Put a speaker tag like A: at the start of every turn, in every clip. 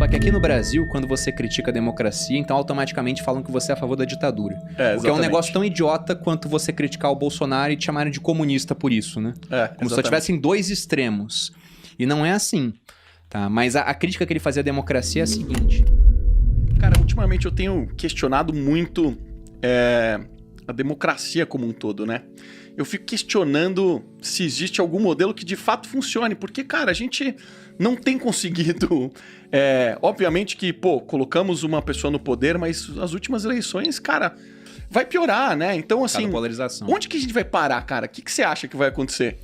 A: Só que aqui no Brasil, quando você critica a democracia, então automaticamente falam que você é a favor da ditadura. O que é um negócio tão idiota quanto você criticar o Bolsonaro e te chamarem de comunista por isso, né? Como se só tivessem dois extremos. E não é assim, tá? Mas a crítica que ele fazia à democracia é a seguinte.
B: Cara, ultimamente eu tenho questionado muito a democracia como um todo, né? Eu fico questionando se existe algum modelo que de fato funcione, porque, cara, a gente não tem conseguido... obviamente que, colocamos uma pessoa no poder, mas as últimas eleições, cara, vai piorar, né? Então, assim,
A: polarização.
B: Onde que a gente vai parar, cara? O que você acha que vai acontecer?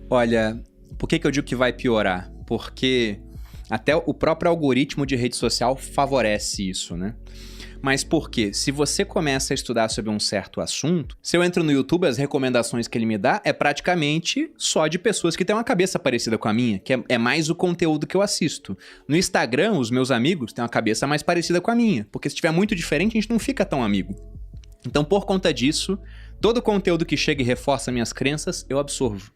A: Olha, por que eu digo que vai piorar? Porque até o próprio algoritmo de rede social favorece isso, né? Mas por quê? Se você começa a estudar sobre um certo assunto, se eu entro no YouTube, as recomendações que ele me dá é praticamente só de pessoas que têm uma cabeça parecida com a minha, que é mais o conteúdo que eu assisto. No Instagram, os meus amigos têm uma cabeça mais parecida com a minha, porque se tiver muito diferente, a gente não fica tão amigo. Então, por conta disso, todo o conteúdo que chega e reforça minhas crenças, eu absorvo.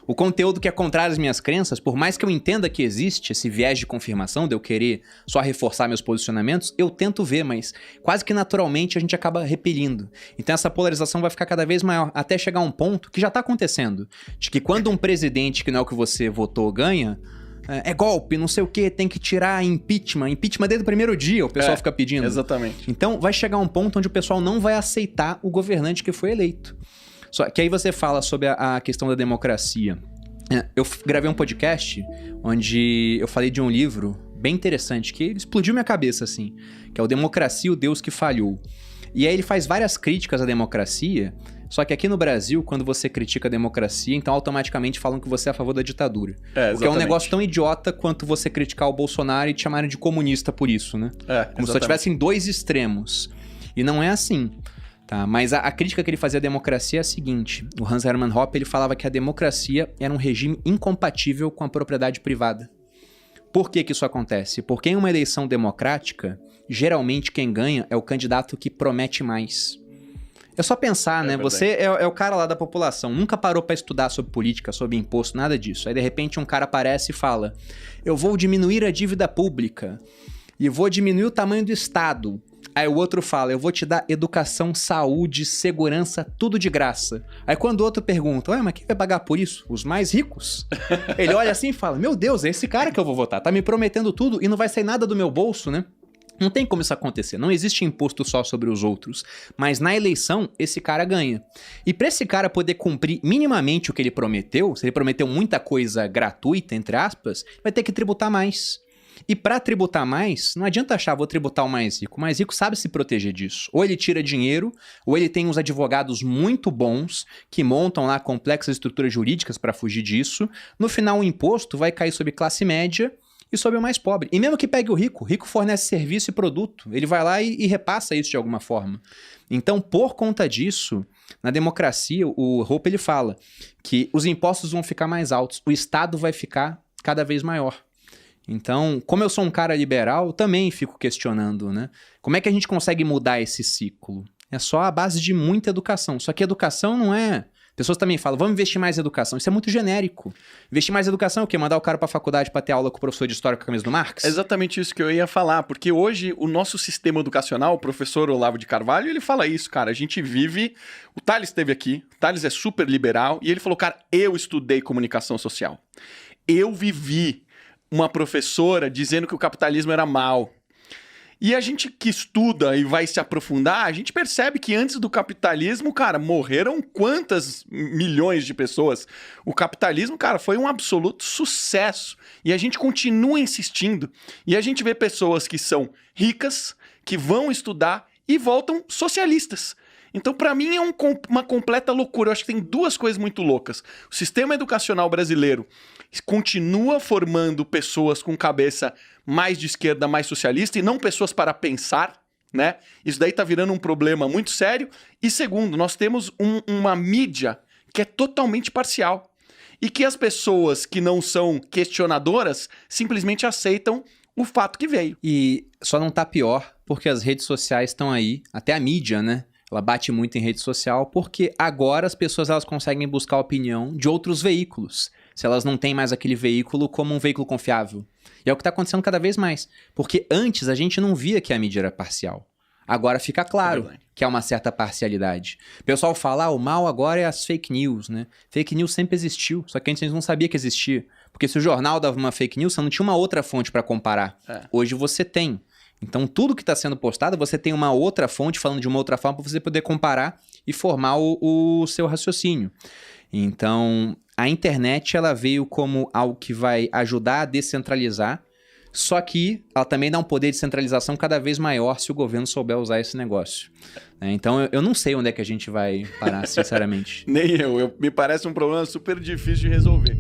A: O conteúdo que é contrário às minhas crenças, por mais que eu entenda que existe esse viés de confirmação, de eu querer só reforçar meus posicionamentos, eu tento ver, mas quase que naturalmente a gente acaba repelindo. Então essa polarização vai ficar cada vez maior, até chegar a um ponto que já está acontecendo, de que quando um presidente que não é o que você votou ganha, é golpe, não sei o que, tem que tirar impeachment desde o primeiro dia, o pessoal fica pedindo.
B: Exatamente.
A: Então vai chegar um ponto onde o pessoal não vai aceitar o governante que foi eleito. Só que aí você fala sobre a questão da democracia. Eu gravei um podcast onde eu falei de um livro bem interessante, que explodiu minha cabeça, assim, que é o Democracia, o Deus que Falhou. E aí ele faz várias críticas à democracia, só que aqui no Brasil, quando você critica a democracia, então automaticamente falam que você é a favor da ditadura. O que é um negócio tão idiota quanto você criticar o Bolsonaro e te chamarem de comunista por isso, né? Como se só tivessem dois extremos. E não é assim. Tá, mas a crítica que ele fazia à democracia é a seguinte. O Hans Hermann Hoppe, ele falava que a democracia era um regime incompatível com a propriedade privada. Por que isso acontece? Porque em uma eleição democrática, geralmente quem ganha é o candidato que promete mais. É só pensar, né?
B: Verdade.
A: Você é o cara lá da população, nunca parou pra estudar sobre política, sobre imposto, nada disso. Aí de repente um cara aparece e fala: eu vou diminuir a dívida pública e vou diminuir o tamanho do Estado. Aí o outro fala: eu vou te dar educação, saúde, segurança, tudo de graça. Aí quando o outro pergunta: ué, mas quem vai pagar por isso? Os mais ricos? Ele olha assim e fala: meu Deus, é esse cara que eu vou votar. Tá me prometendo tudo e não vai sair nada do meu bolso, né? Não tem como isso acontecer, não existe imposto só sobre os outros, mas na eleição esse cara ganha. E para esse cara poder cumprir minimamente o que ele prometeu, se ele prometeu muita coisa gratuita, entre aspas, vai ter que tributar mais. E para tributar mais, não adianta achar, vou tributar o mais rico. O mais rico sabe se proteger disso. Ou ele tira dinheiro, ou ele tem uns advogados muito bons que montam lá complexas estruturas jurídicas para fugir disso. No final, o imposto vai cair sobre classe média e sobre o mais pobre. E mesmo que pegue o rico fornece serviço e produto. Ele vai lá e repassa isso de alguma forma. Então, por conta disso, na democracia, o Hoppe ele fala que os impostos vão ficar mais altos, o Estado vai ficar cada vez maior. Então, como eu sou um cara liberal, eu também fico questionando, né? Como é que a gente consegue mudar esse ciclo? É só a base de muita educação. Só que educação não é... Pessoas também falam, vamos investir mais em educação. Isso é muito genérico. Investir mais em educação é o quê? Mandar o cara pra faculdade pra ter aula com o professor de história com a camisa do Marx?
B: É exatamente isso que eu ia falar, porque hoje o nosso sistema educacional, o professor Olavo de Carvalho, ele fala isso, cara, a gente vive... O Thales esteve aqui, o Thales é super liberal, e ele falou, cara, eu estudei comunicação social. Eu vivi uma professora dizendo que o capitalismo era mau. E a gente que estuda e vai se aprofundar, a gente percebe que antes do capitalismo, cara, morreram quantas milhões de pessoas. O capitalismo, cara, foi um absoluto sucesso. E a gente continua insistindo. E a gente vê pessoas que são ricas, que vão estudar e voltam socialistas. Então, para mim, é uma completa loucura. Eu acho que tem duas coisas muito loucas. O sistema educacional brasileiro continua formando pessoas com cabeça mais de esquerda, mais socialista, e não pessoas para pensar, né? Isso daí tá virando um problema muito sério. E segundo, nós temos uma mídia que é totalmente parcial. E que as pessoas que não são questionadoras simplesmente aceitam o fato que veio.
A: E só não tá pior porque as redes sociais estão aí, até a mídia, né? Ela bate muito em rede social porque agora as pessoas elas conseguem buscar a opinião de outros veículos. se elas não têm mais aquele veículo como um veículo confiável. E é o que está acontecendo cada vez mais. Porque antes a gente não via que a mídia era parcial. Agora fica claro que há uma certa parcialidade. O pessoal fala, o mal agora é as fake news, né? Fake news sempre existiu, só que antes a gente não sabia que existia. Porque se o jornal dava uma fake news, você não tinha uma outra fonte para comparar. Hoje você tem. Então tudo que está sendo postado, você tem uma outra fonte falando de uma outra forma para você poder comparar e formar o seu raciocínio. Então a internet ela veio como algo que vai ajudar a descentralizar, só que ela também dá um poder de centralização cada vez maior se o governo souber usar esse negócio. Então eu não sei onde é que a gente vai parar, sinceramente.
B: Nem eu. Me parece um problema super difícil de resolver.